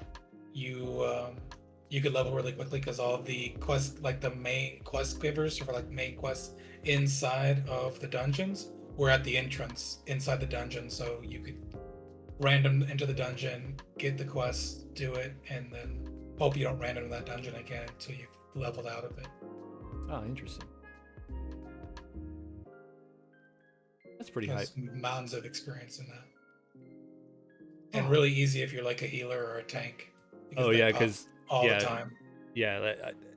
you could level really quickly because all the quests, like the main quest givers for like main quests inside of the dungeons, were at the entrance inside the dungeon. So you could random into the dungeon, get the quest, do it, and then hope you don't random that dungeon again until you've leveled out of it. Oh, interesting. That's pretty hype. There's mountains of experience in that, and really easy if you're like a healer or a tank. Oh they yeah, pop because all yeah. the time. yeah,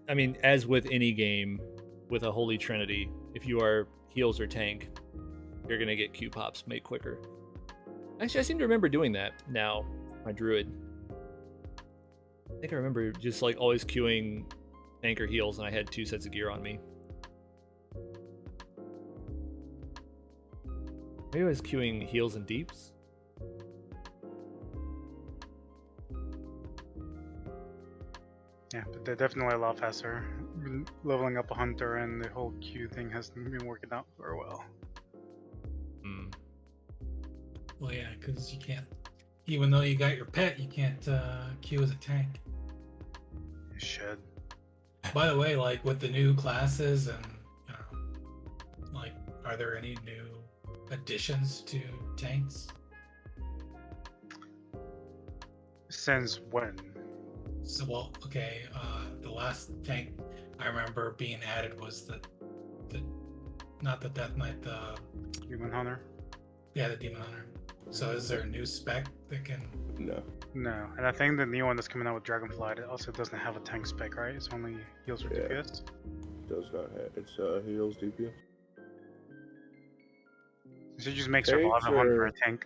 I mean, as with any game with a holy trinity, if you are heals or tank, you're gonna get Q pops made quicker. Actually, I seem to remember doing that now. My druid. I think I remember just like always queuing tank or heals, and I had 2 sets of gear on me. Maybe I was queuing heals and deeps. Yeah, but they're definitely a lot faster. Leveling up a hunter and the whole Q thing hasn't been working out very well. Hmm. Well, yeah, because you can't, even though you got your pet, you can't queue as a tank. You should. By the way, like with the new classes and like, are there any new additions to tanks? Since when? So, well, okay, the last tank I remember being added was the not the Death Knight, the Human Hunter? yeah, the Demon Hunter. So is there a new spec that can? No. No, and I think the new one that's coming out with Dragonflight, it also doesn't have a tank spec, right? It's only heals or Yeah. DPS. Does not have. It's heals DPS. So it just makes Tanks Survivor Hunter are- a tank.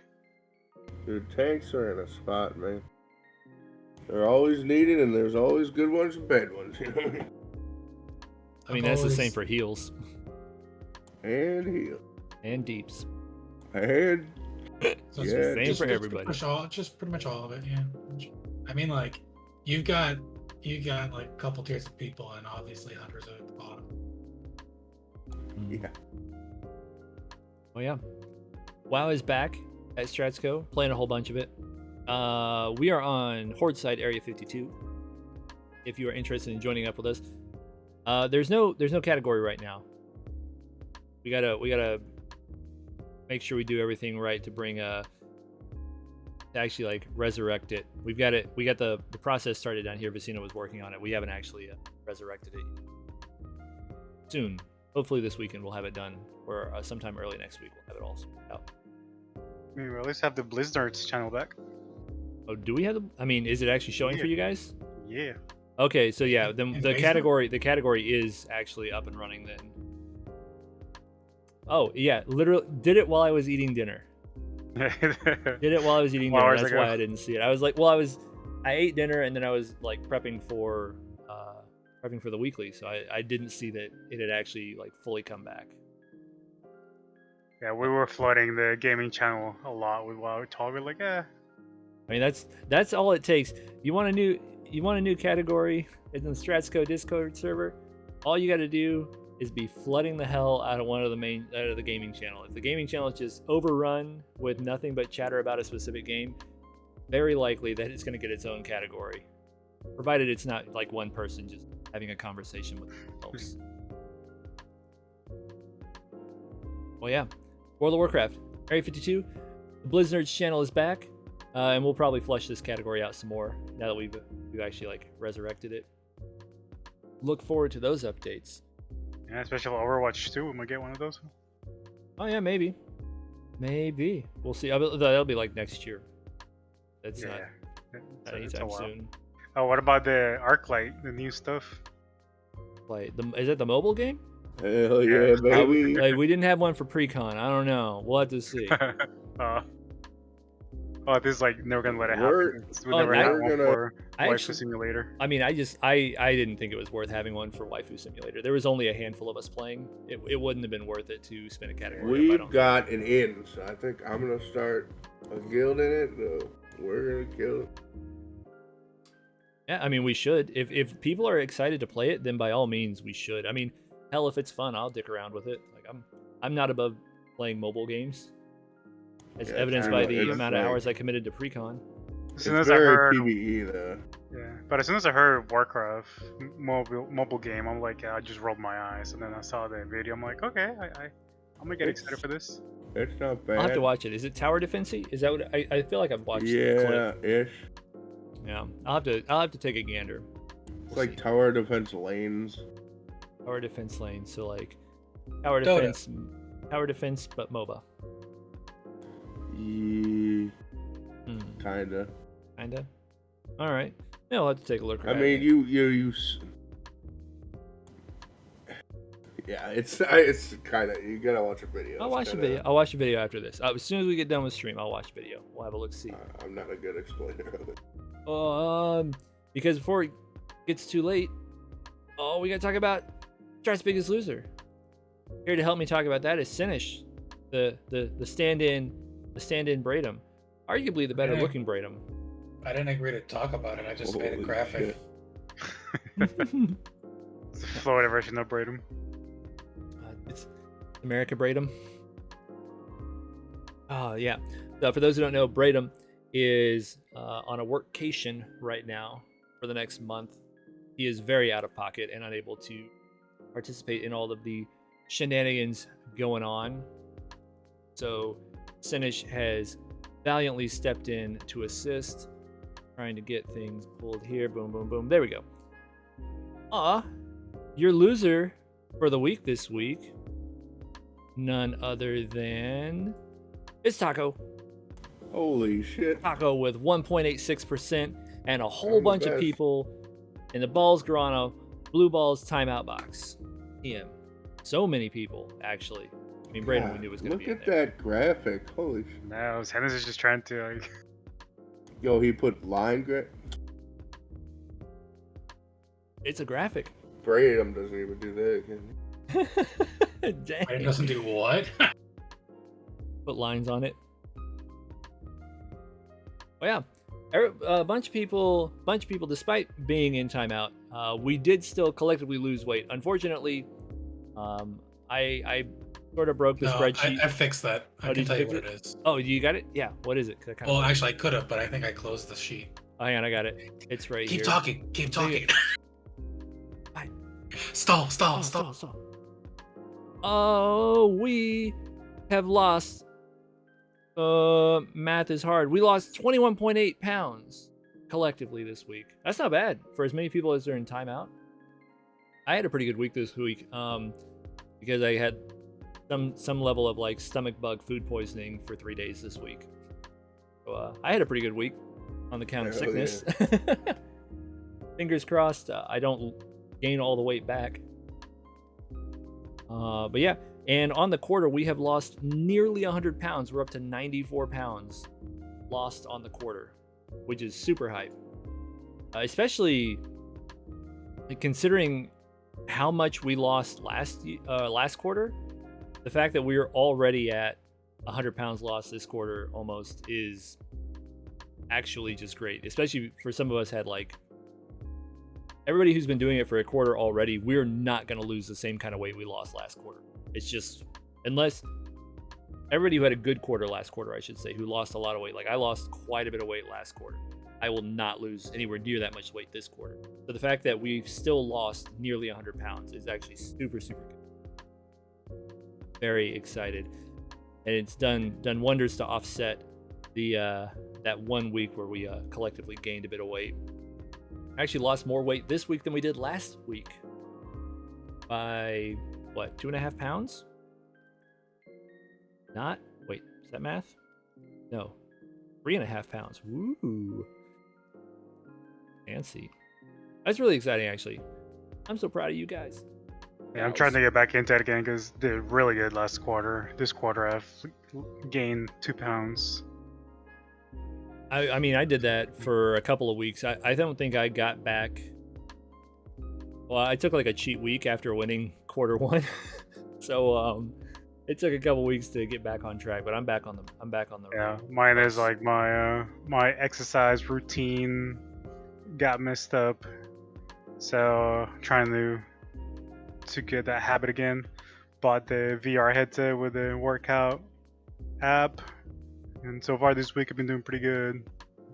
Dude, tanks are in a spot, man. They're always needed, and there's always good ones and bad ones. You know what I mean? I mean, I've that's the same always- for heals And heal. and deeps. And So Yeah, Same just for pretty everybody. much all, just pretty much all of it. Yeah. I mean, like you got like a couple tiers of people, and obviously hunters are at the bottom. yeah. Well, yeah. WoW is back at Stratsco, playing a whole bunch of it. We are on Horde side Area 52. If you are interested in joining up with us, there's no category right now. We gotta make sure we do everything right to bring to actually like resurrect it. We got the process started down here. Vicina was working on it. We haven't actually resurrected it soon. Hopefully this weekend we'll have it done, or sometime early next week we'll have it all sorted out. I mean, we at least have the Blizzard's channel back. Oh, do we have the? I mean, is it actually showing for Yeah. you guys? Yeah. Okay, so yeah, the basement? category is actually up and running then. Oh yeah, literally did it while I was eating dinner. Did it while I was eating dinner. Hours That's ago. why I didn't see it. I was like, I ate dinner and then I was like prepping for the weekly, so I didn't see that it had actually like fully come back. Yeah, we were flooding the gaming channel a lot with while we talk. We're like, I mean, that's all it takes. You want a new category in the Stratsco Discord server? All you got to do is be flooding the hell out of the gaming channel. If the gaming channel is just overrun with nothing but chatter about a specific game, very likely that it's going to get its own category, provided it's not like one person just having a conversation with themselves. Well, yeah, World of Warcraft Area 52. The Blizzard's channel is back. And we'll probably flush this category out some more now that we've actually like resurrected it. Look forward to those updates. yeah, especially Overwatch 2. We might get one of those. Oh yeah, maybe. We'll see. That'll be like next year. That's Yeah. not It's a anytime while. soon. Oh, what about the Arclight, the new stuff? Like, is it the mobile game? Hell Yeah. yeah, baby. Like, we didn't have one for pre-con. I don't know. We'll have to see. Oh, this is like never gonna let it We're- happen. We oh, never I- had we're one gonna- for I Waifu actually- Simulator. I mean, I didn't think it was worth having one for Waifu Simulator. There was only a handful of us playing. It wouldn't have been worth it to spend a category. up, I We've don't got an in, so I think I'm gonna start a guild in it. We're gonna kill it. Yeah, I mean, we should. If people are excited to play it, then by all means we should. I mean, hell, if it's fun, I'll dick around with it. Like I'm not above playing mobile games, as Yeah, evidenced it's by the like- amount of hours I committed to pre-con. As It's soon as I very heard, PvE though. yeah, but as soon as I heard Warcraft mobile game, I'm like, I just rolled my eyes, and then I saw the video. I'm like, okay, I'm gonna get excited for this. It's not bad. I'll have to watch it. Is it tower defensey? Is that what I feel like I've watched? the clip. Yeah, ish. Yeah. I'll have to take a gander. It's like tower defense lanes. Tower defense lane. So like tower Dota. defense, but MOBA. Kinda. Kinda. All right. Yeah, I'll have to take a look. I at mean, it. you. Yeah, it's kind of, you gotta watch a video. I'll It's watch the kinda- video. I'll watch the video after this. As soon as we get done with stream, I'll watch the video. We'll have a look see. I'm not a good explainer of it. Because before it gets too late, we gotta talk about Strats' Biggest Loser. Here to help me talk about that is Sinish, the stand-in Braidum, arguably the better looking Braidum. I didn't agree to talk about it. I just made a Holy graphic. shit. It's a Florida version of Braidum. It's America Braidum. Oh yeah. So for those who don't know, Braidum is on a workcation right now for the next month. He is very out of pocket and unable to participate in all of the shenanigans going on. So Sinish has valiantly stepped in to assist, trying to get things pulled here. Boom, boom, boom. There we go. Your loser for the week this week, none other than it's Taco. Holy shit. Taco with 1.86% and a whole I'm the bunch of best. people in the Bawls Grano Blue Balls timeout box. Him. So many people, actually. I mean, Braden, we God, knew was going to look be in at there. that graphic. Holy shit. No, Hennis is just trying to like. Yo, he put line It's a graphic. Braidum doesn't even do that. Can he? Dang. It doesn't do what? Put lines on it. Well, yeah, a bunch of people, despite being in timeout, we did still collectively lose weight. Unfortunately, I sort of broke the No, spreadsheet. I fixed that. I Oh, can did tell you you fix what it is. Oh, you got it? Yeah. What is it? 'Cause I kinda- Well, actually, I could have, but I think I closed the sheet. Oh, hang on, I got it. It's right Keep here. talking. Keep So you- talking. Stall. Oh, we have lost. Math is hard. We lost 21.8 pounds collectively this week. That's not bad for as many people as are in timeout. I had a pretty good week this week, because I had some level of like stomach bug food poisoning for 3 days this week. So I had a pretty good week on the count of Hell sickness. Fingers crossed, I don't gain all the weight back. But yeah, and on the quarter, we have lost nearly 100 pounds. We're up to 94 pounds lost on the quarter, which is super hype. Especially considering how much we lost last quarter. The fact that we are already at 100 pounds lost this quarter almost is actually just great. Especially for some of us had like everybody who's been doing it for a quarter already, we're not going to lose the same kind of weight we lost last quarter. It's just, unless everybody who had a good quarter last quarter, I should say, who lost a lot of weight. Like I lost quite a bit of weight last quarter. I will not lose anywhere near that much weight this quarter. So the fact that we've still lost nearly 100 pounds is actually super, super good. Very excited. And it's done wonders to offset the that 1 week where we collectively gained a bit of weight. Actually lost more weight this week than we did last week by what, 2.5 pounds? Not wait, is that math? No, 3.5 pounds. Woo, fancy. That's really exciting, actually. I'm so proud of you guys. Yeah, I'm trying to get back into it again because did really good last quarter. This quarter I've gained 2 pounds. I mean, I did that for a couple of weeks. I don't think I got back. Well, I took like a cheat week after winning quarter one, so it took a couple weeks to get back on track. But I'm back on the Yeah, mine is like my my exercise routine got messed up, so trying to get that habit again. Bought the VR headset with the workout app. And so far this week I've been doing pretty good.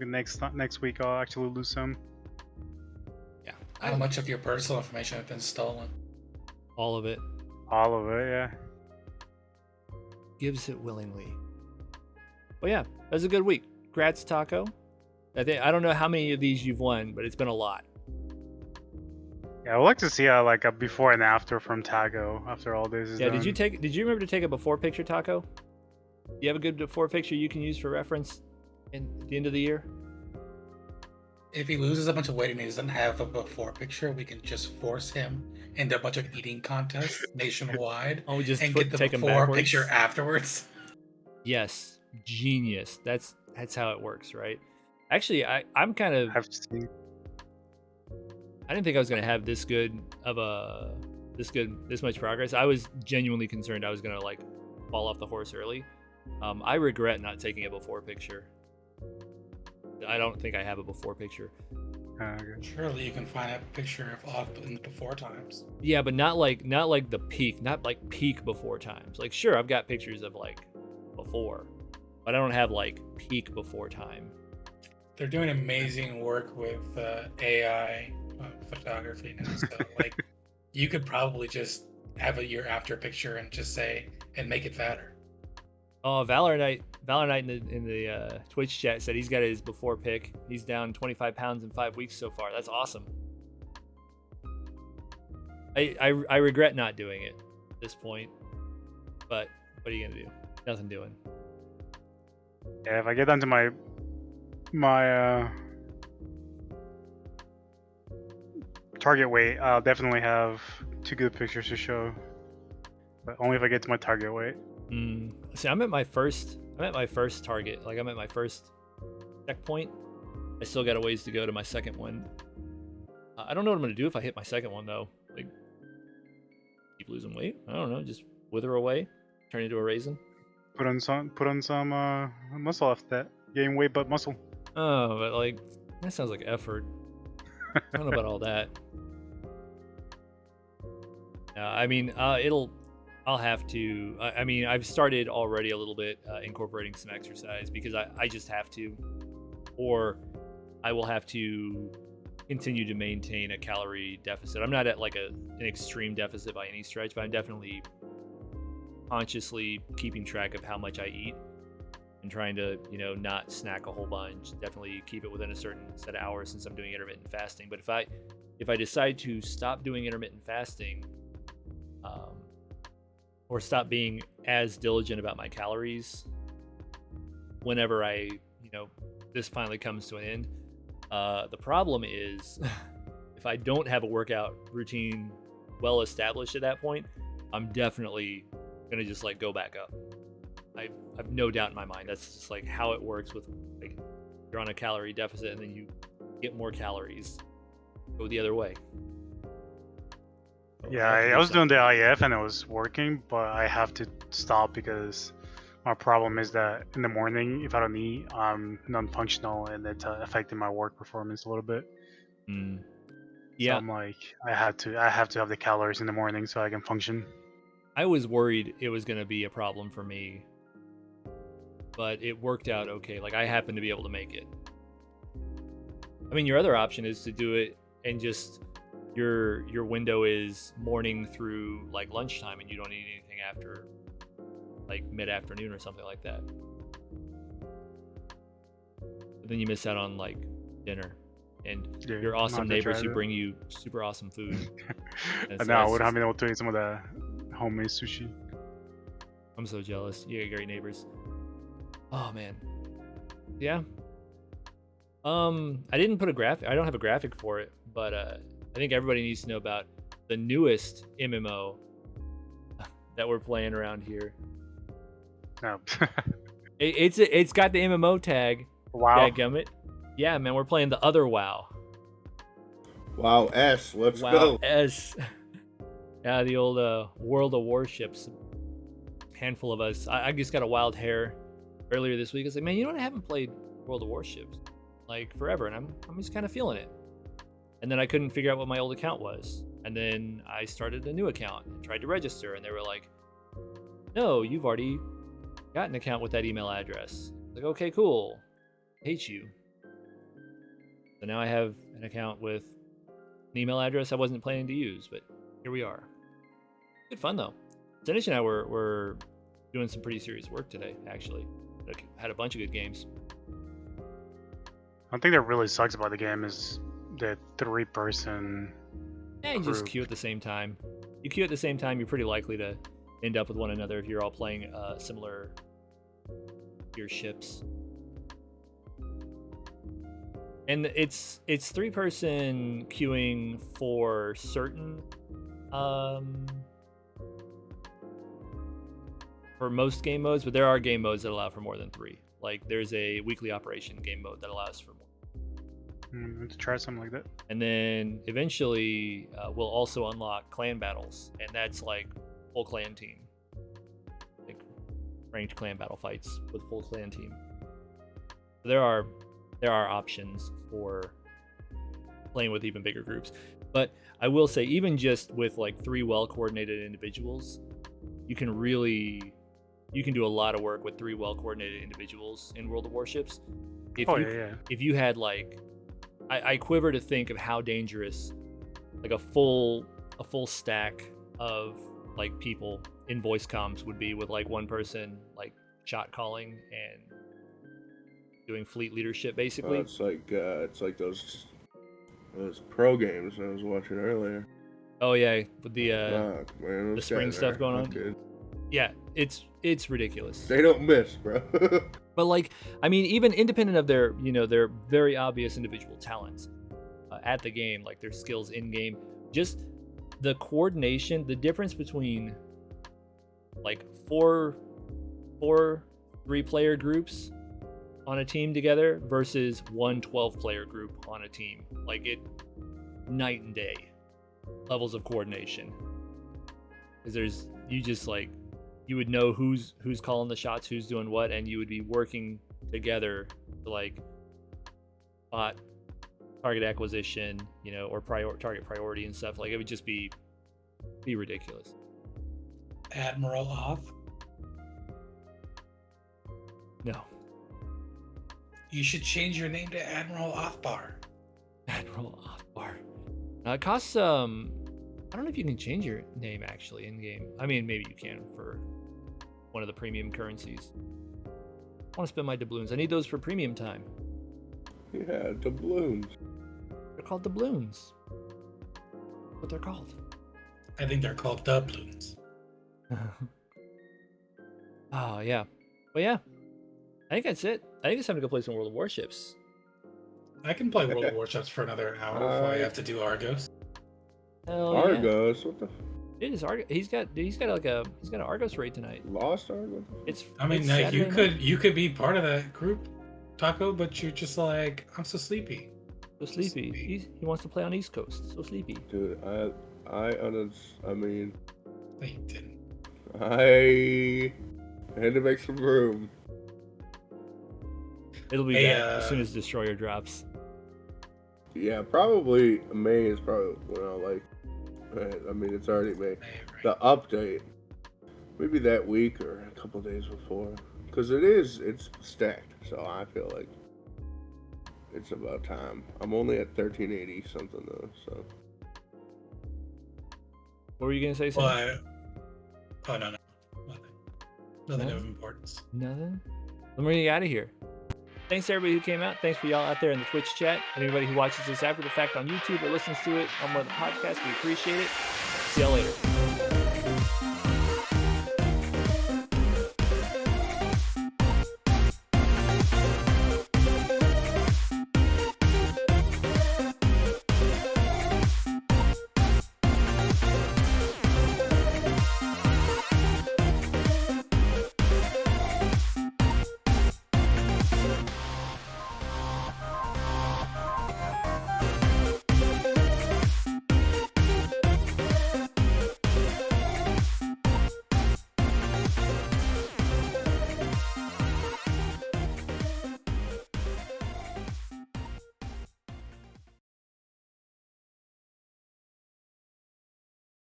Next week I'll actually lose some. Yeah, How much of your personal information has been stolen? all of it. All of it, yeah. Gives it willingly. Well, yeah, that was a good week. Congrats, Taco. I don't know how many of these you've won, but it's been a lot. Yeah, I would like to see like a before and after from Tago after all this is Yeah, done. did you remember to take a before picture, Taco? Do you have a good before picture you can use for reference at the end of the year? If he loses a bunch of weight and he doesn't have a before picture, we can just force him into a bunch of eating contests nationwide Oh, we just and get the take him before backwards. picture afterwards. Yes, genius. That's how it works, right? Actually, I'm kind of. I've seen. I didn't think I was gonna have this much progress. I was genuinely concerned I was gonna like fall off the horse early. I regret not taking a before picture. I don't think I have a before picture. Okay. Surely you can find a picture of Auth in the before times. Yeah, but not like the peak, not like peak before times. Like sure, I've got pictures of like before, but I don't have like peak before time. They're doing amazing work with AI photography now. So like, you could probably just have a year after picture and just say and make it fatter. Oh, Valor Knight in the Twitch chat said he's got his before pic. He's down 25 pounds in 5 weeks so far. That's awesome. I regret not doing it at this point, but what are you gonna do? Nothing doing. Yeah, if I get down to my target weight, I'll definitely have 2 good pictures to show. But only if I get to my target weight. See, I'm at my first target. Like I'm at my first checkpoint. I still got a ways to go to my second one. I don't know what I'm gonna do if I hit my second one though. Like keep losing weight. I don't know. Just wither away, turn into a raisin. Put on some muscle after that. Gain weight but muscle. Oh, but like that sounds like effort. I don't know about all that. I mean, I'll have to. I mean, I've started already a little bit incorporating some exercise because I just have to, or I will have to continue to maintain a calorie deficit. I'm not at like an extreme deficit by any stretch, but I'm definitely consciously keeping track of how much I eat and trying to, not snack a whole bunch. Definitely keep it within a certain set of hours since I'm doing intermittent fasting. But if I decide to stop doing intermittent fasting, or stop being as diligent about my calories whenever this finally comes to an end. The problem is if I don't have a workout routine well established at that point, I'm definitely gonna just like go back up. I have no doubt in my mind. That's just like how it works with like you're on a calorie deficit and then you get more calories. Go the other way. Yeah, I was doing the IF and it was working, but I have to stop because my problem is that in the morning, if I don't eat, I'm non-functional and it's affecting my work performance a little bit. Yeah, so I'm like, I have to have the calories in the morning so I can function. I was worried it was going to be a problem for me, but it worked out okay. Like I happened to be able to make it. I mean, your other option is to do it and just your window is morning through like lunchtime and you don't eat anything after like mid-afternoon or something like that. But then you miss out on like dinner and your awesome neighbors who bring you super awesome food. And now I would have been able to eat some of the homemade sushi. I'm so jealous. You got great neighbors. Oh man. Yeah. I didn't put a graphic. I don't have a graphic for it, but I think everybody needs to know about the newest MMO that we're playing around here. No. It's got the MMO tag. Wow. Dadgummit. Yeah, man, we're playing the other WoW. WoW S, let's WoW go. S. Yeah, the old World of Warships. Handful of us. I just got a wild hair earlier this week. I was like, man, you know what? I haven't played World of Warships like forever, and I'm just kind of feeling it. And then I couldn't figure out what my old account was. And then I started a new account and tried to register, and they were like, no, you've already got an account with that email address. Like, okay, cool. I hate you. So now I have an account with an email address I wasn't planning to use, but here we are. Good fun though. Dinesh and I were doing some pretty serious work today, actually. Had a bunch of good games. One thing that really sucks about the game is the 3-person. Yeah, you just queue at the same time. You queue at the same time, you're pretty likely to end up with one another if you're all playing similar tier ships. And it's 3-person queuing for certain for most game modes, but there are game modes that allow for more than 3. Like there's a weekly operation game mode that allows for more. Let's try something like that. And then eventually we'll also unlock clan battles, and that's like full clan team, like ranked clan battle fights with full clan team. There are options for playing with even bigger groups, but I will say even just with like 3 well-coordinated individuals, you can do a lot of work with 3 well-coordinated individuals in World of Warships. If you had like, I quiver to think of how dangerous like a full stack of like people in voice comms would be with like one person like shot calling and doing fleet leadership basically. It's like those pro games I was watching earlier. Oh yeah, with the man, the spring stuff going on. Good. Yeah, it's ridiculous. They don't miss, bro. But like, I mean, even independent of their, their very obvious individual talents at the game, like their skills in game, just the coordination, the difference between like four 3-player groups on a team together versus one 12-player group on a team, like it night and day levels of coordination. Because you would know who's calling the shots, who's doing what, and you would be working together to like spot target acquisition, or target priority and stuff. Like it would just be ridiculous. Admiral Auth. No. You should change your name to Admiral Authbar. Admiral Authbar. It costs I don't know if you can change your name actually in game. I mean, maybe you can for one of the premium currencies. I want to spend my doubloons. I need those for premium time. Yeah, doubloons. They're called doubloons. What they're called. I think they're called doubloons. Oh yeah. But yeah, I think that's it. I think it's time to go play some World of Warships. I can play World of Warships for another hour before I have to do Argos. Hell Argos, what the? It is Argos. He's got an Argos raid tonight. Lost Argos? It's. I mean, it's now Saturday you could be part of that group, Taco, but you're just like, I'm so sleepy. So sleepy. He wants to play on East Coast. So sleepy. Dude, I mean, No, you didn't. I had to make some room. It'll be back as soon as Destroyer drops. Yeah, probably May is probably when I'll like. I mean, it's already May. Right. The update, maybe that week or a couple days before, because it's stacked. So I feel like it's about time. I'm only at 1380 something though. So. What were you gonna say, Sam? Well, oh no, nothing No? of importance. Nothing. Then we're gonna get out of here. Thanks to everybody who came out. Thanks for y'all out there in the Twitch chat. Anybody who watches this after the fact on YouTube or listens to it on one of the podcasts, we appreciate it. See y'all later.